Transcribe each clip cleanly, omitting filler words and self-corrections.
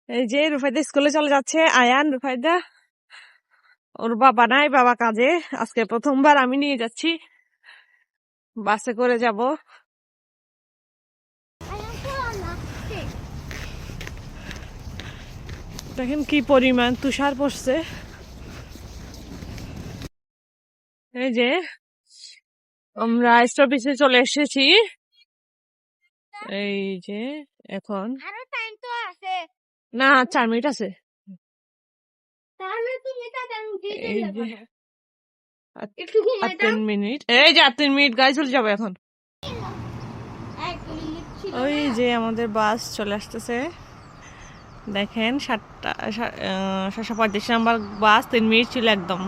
এই যে রুফাইদা স্কুলে চলে যাচ্ছে। আয়ান, রুফাইদা, ওর বাবা নাই, বাবা কাজে। আজকে প্রথমবার আমি নিয়ে যাচ্ছি, বাসে করে যাব। দেখেন কি পরিমাণ তুষার পড়ছে। এই যে আমরা স্টপেজে চলে এসেছি। এই যে এখন না 4 মিনিট আছে। এই যে আর 3 মিনিট, এই যে আর 3 মিনিট গাড়ি চলে যাবে এখন। ওই যে আমাদের বাস চলে আসতেছে। দেখেন 7:35 নাম্বার বাস, 3 মিনিট ছিল একদম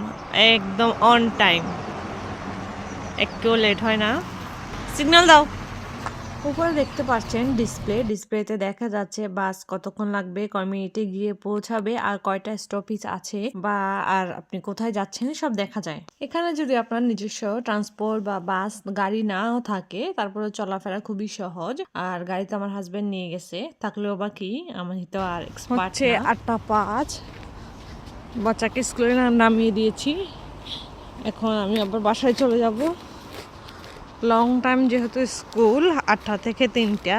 একদম অন টাইম, একটু লেট হয় না। সিগন্যাল দাও। উপরে দেখতে পাচ্ছেন ডিসপ্লেতে দেখা যাচ্ছে বাস কতক্ষণ লাগবে, কয় মিনিটে গিয়ে পৌঁছাবে, আর কয়টা স্টপেজ আছে, বা আর আপনি কোথায় যাচ্ছেন সব দেখা যায় এখানে। যদি আপনার নিজস্ব ট্রান্সপোর্ট বা বাস গাড়ি নাও থাকে, তারপরে চলাফেরা খুবই সহজ। আর গাড়িতে আমার হাজবেন্ড নিয়ে গেছে, থাকলেও বা কি, আমি তো আর এক্সপার্ট না। 8:05, বাচ্চাকে স্কুলে নামিয়ে দিয়েছি। এখন আমি আবার বাসায় চলে যাব। লং টাইম যেহেতু স্কুল, 8টা থেকে 3টা।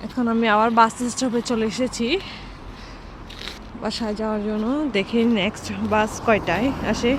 এখন আমি আবার বাস স্টপে চলে এসেছি বাসায় যাওয়ার জন্য। দেখি নেক্সট বাস কয়টায় আসে।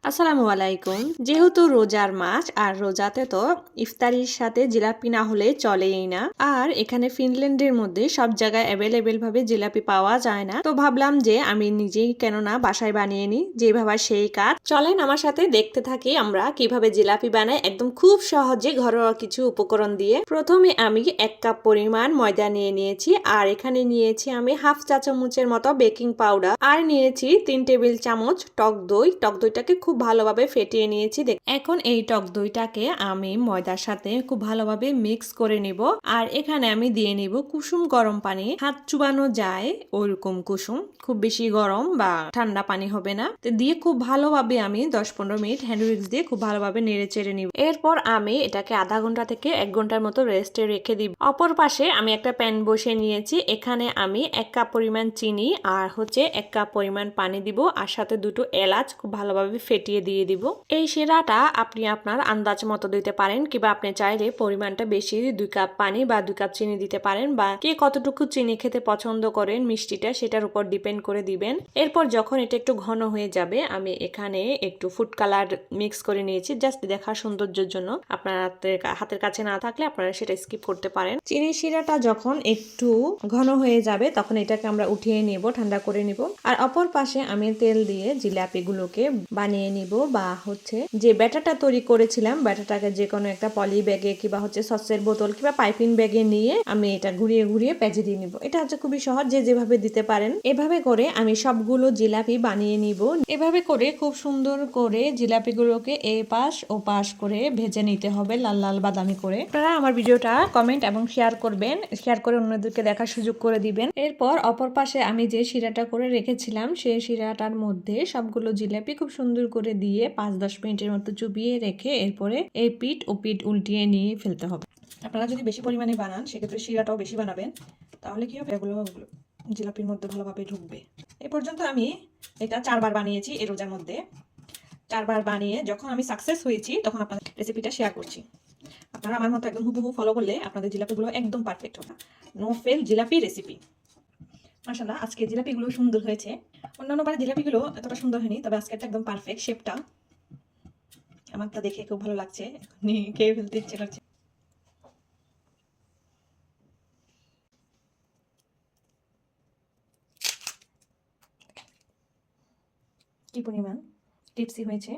আসসালামু আলাইকুম। যেহেতু রোজার মাস, আর রোজাতে তো ইফতারির সাথে জিলাপি না হলে চলেই না। আর এখানে ফিনল্যান্ডের মধ্যে সব জায়গায় অ্যাভেলেবেল ভাবে জিলাপি পাওয়া যায় না, তো ভাবলাম যে আমি নিজেই কেননা বাসায় বানিয়ে নিই, যেভাবে সেই কাজ। চলেন আমার সাথে দেখতে থাকি আমরা কিভাবে জিলাপি বানাই, একদম খুব সহজে ঘরোয়া কিছু উপকরণ দিয়ে। প্রথমে আমি 1 কাপ পরিমাণ ময়দা নিয়ে নিয়েছি, আর এখানে নিয়েছি আমি হাফ চা চামচের মতো বেকিং পাউডার, আর নিয়েছি 3 টেবিল চামচ টক দই। টক দইটাকে খুব ভালোভাবে ফেটিয়ে নিয়েছি। এখন এই টক দইটাকে আমি ময়দার সাথে খুব ভালোভাবে মিক্স করে নিব। আর এখানে আমি দিয়ে নিব কুসুম গরম পানি, হাত চুবানো যায় ওইরকম কুসুম, খুব বেশি গরম বা ঠান্ডা পানি হবে না। তো দিয়ে খুব ভালোভাবে আমি 10-15 মিনিট হ্যান্ড উইক্স দিয়ে খুব ভালোভাবে নেড়ে চেড়ে নিব। এরপর আমি এটাকে আধা ঘন্টা থেকে 1 ঘন্টার মতো রেস্টে রেখে দিব। অপর পাশে আমি একটা প্যান বসে নিয়েছি। এখানে আমি 1 কাপ পরিমাণ চিনি আর 1 কাপ পরিমাণ পানি দিব, আর সাথে 2টো এলাচ খুব ভালোভাবে ফেটিয়ে দিয়ে দিব। এই শিরাটা আপনি আপনার আন্দাজ মতো দিতে পারেন, কিংবা আপনি চাইলে পরিমাণটা বেশি 2 কাপ পানি বা 2 কাপ চিনি দিতে পারেন, বা কে কতটুকু চিনি খেতে পছন্দ করেন মিষ্টিটা সেটার উপর ডিপেন্ড করে দিবেন। এরপর যখন এটা একটু ঘন হয়ে যাবে, আমি এখানে একটু ফুড কালার মিক্স করে নিয়েছি, জাস্ট দেখার সৌন্দর্যের জন্য। আপনার হাতের কাছে না থাকলে আপনারা সেটা স্কিপ করতে পারেন। চিনি শিরাটা যখন একটু ঘন হয়ে যাবে, তখন এটাকে আমরা উঠিয়ে নিব, ঠান্ডা করে নিব। আর অপর পাশে আমি তেল দিয়ে জিলাপিগুলোকে বানিয়ে নিব, বা যে ব্যাটারটা তৈরি করেছিলাম, ব্যাটারটাকে যে কোনো একটা পলি ব্যাগে কিংবা সসের বোতল কিংবা পাইপিং ব্যাগে নিয়ে আমি এটা ঘুরিয়ে ঘুরিয়ে প্যাচে দিয়ে নিব। এটা খুবই সহজ, যে যেভাবে দিতে পারেন। এভাবে করে আমি সবগুলো জিলাপি বানিয়ে নিব। এভাবে করে খুব সুন্দর করে জিলাপিগুলোকে এপাশ ও পাশ করে ভেজে নিতে হবে, লাল লাল বাদামি করে। আপনারা আমার ভিডিওটা কমেন্ট এবং শেয়ার করবেন, শেয়ার করে অন্যদেরকে দেখার সুযোগ করে দিবেন। এরপর অপর পাশে আমি যে শিরাটা করে রেখেছিলাম, সেই শিরাটার মধ্যে সবগুলো জিলাপি খুব সুন্দর করে দিয়ে 5-10 মিনিটের মতো চুবিয়ে রেখে এরপরে এই পিঠ ও পিঠ উল্টিয়ে নিয়ে ফেলতে হবে। আপনারা যদি বেশি পরিমাণে বানান, সেক্ষেত্রে শিরাটাও বেশি বানাবেন, তাহলে কি হবে, এগুলো জিলাপির মধ্যে ভালোভাবে ঢুকবে। এ পর্যন্ত আমি এটা 4বার বানিয়েছি এই রোজার মধ্যে। 4বার বানিয়ে যখন আমি সাকসেস হয়েছি, তখন আপনাদের রেসিপিটা শেয়ার করছি। আপনারা আমার মতো একদম হুবহু ফলো করলে আপনাদের জিলাপিগুলো একদম পারফেক্ট হবে। No fail jalebi recipe. মাশাআল্লাহ, আজকে জিলাপিগুলো সুন্দর হয়েছে। অন্যান্যবার জিলাপিগুলো এতটা সুন্দর হয়নি, তবে আজকে একদম পারফেক্ট শেপটা। আমার তা দেখে খুব ভালো লাগছে, খেয়ে ফেলতে ইচ্ছে করছে। কি পরিমাণ টিপসি হয়েছে।